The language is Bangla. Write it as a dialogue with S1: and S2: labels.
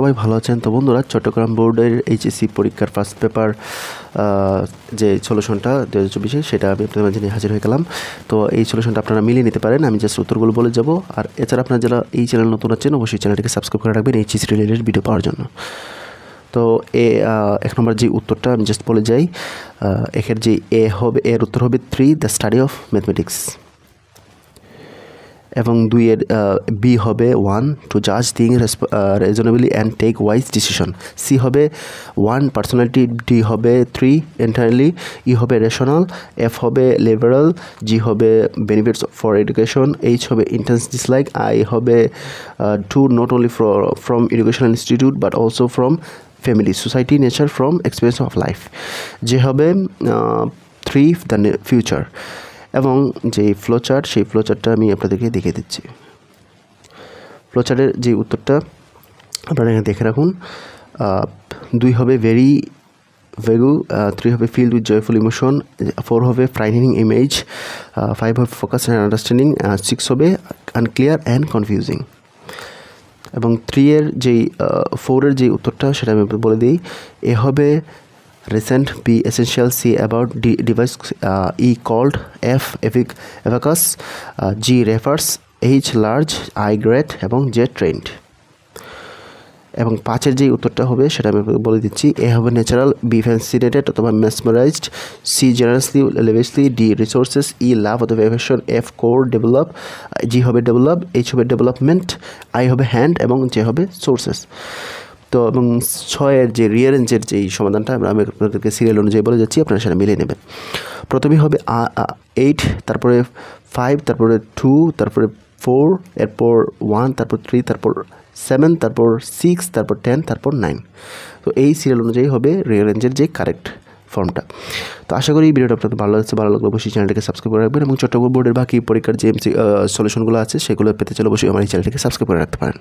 S1: সবাই ভালো আছেন। তো বন্ধুরা, চট্টগ্রাম বোর্ডের এইচএসসি পরীক্ষার ফার্স্ট পেপার যে সলিউশনটা 2024 সেটা আমি আপনাদের মাঝে নিয়ে হাজির হয়ে গেলাম। তো এই সলিউশনটা আপনারা মিলিয়ে নিতে পারেন, আমি জাস্ট উত্তরগুলো বলে যাব। আর এছাড়া আপনারা যারা এই চ্যানেল নতুন আছেন অবশ্যই চ্যানেলটিকে সাবস্ক্রাইব করে রাখবেন এইচএসসি রিলেটেড ভিডিও পাওয়ার জন্য। তো এক নম্বর যে উত্তরটা আমি জাস্ট বলে যাই, এর যে এর উত্তর হবে 3 দ্য স্টাডি অফ ম্যাথমেটিক্স, এবং 2 এর বি হবে 1 টু জাজ thing reasonably and take wise decision, C হবে 1 পার্সোনালিটি, ডি হবে 3 এন্টায়ারলি, ই হবে রেশনাল, এফ হবে লিবারাল, জি হবে বেনিফিটস ফর এডুকেশন, এইচ হবে ইন্টেন্স ডিসলাইক, আই হবে 2 not only from educational institute but also from family, society, nature, from experience of life, J হবে 3 দ্য ফিউচার। এবং যে ফ্লোচার্ট, সেই ফ্লোচার্টটা আমি আপনাদেরকে দেখিয়ে দিচ্ছি। ফ্লোচার্টের যে উত্তরটা আপনারা এখানে দেখে রাখুন। 2 হবে ভেরি ভেগু, 3 হবে ফিল্ড উইথ জয়ফুল ইমোশন, 4 হবে ফ্রাইটেনিং ইমেজ, 5 হবে ফোকাস অ্যান্ড আন্ডারস্ট্যান্ডিং, 6 হবে আনক্লিয়ার অ্যান্ড কনফিউজিং। এবং 3 এর যেই 4 এর যে উত্তরটা সেটা আমি বলে দিই। এ হবে recent, B essential, C about device, E called, F abacus, G refers, H large, I great এবং Z trained। এবং 5 এর যে উত্তরটা হবে সেটা আমি বলে দিচ্ছি। এ হবে ন্যাচারাল, বি ফ্যাসিনেটেড অথবা মেসমারাইজড, সি জেনারেসলি লেভিসলি, ডি রিসোর্সেস, ই লাভ অথবা এফেকশন, এফ কোর ডেভেলপ, জি হবে ডেভেলপ, এইচ হবে ডেভেলপমেন্ট, আই হবে হ্যান্ড এবং জে হবে সোর্সেস। তো এবং 6 এর যে রিয়ারেঞ্জের যেই সমাধানটা আমি আপনাদেরকে সিরিয়াল অনুযায়ী বলে যাচ্ছি, আপনারা সেটা মিলিয়ে নেবেন। প্রথমেই হবে 8, তারপরে 5, তারপরে 2, তারপরে 4, এরপর 1, তারপর 3, তারপর 7, তারপর 6, তারপর 10, তারপর 9। তো এই সিরিয়াল অনুযায়ী হবে রিয়ারেঞ্জের যে কারেক্ট ফর্মটা। তো আশা করি এই ভিডিওটা আপনাদের ভালো লাগলে অবশ্যই চ্যানেলটিকে সাবস্ক্রাইব করে রাখবেন, এবং চট্টগ্রাম বোর্ডের বাকি পরীক্ষার যে সলিউশনগুলো আছে সেগুলো পেতে চলে অবশ্যই আমার এই চ্যানেলটিকে সাবস্ক্রাইব করে রাখতে পারেন।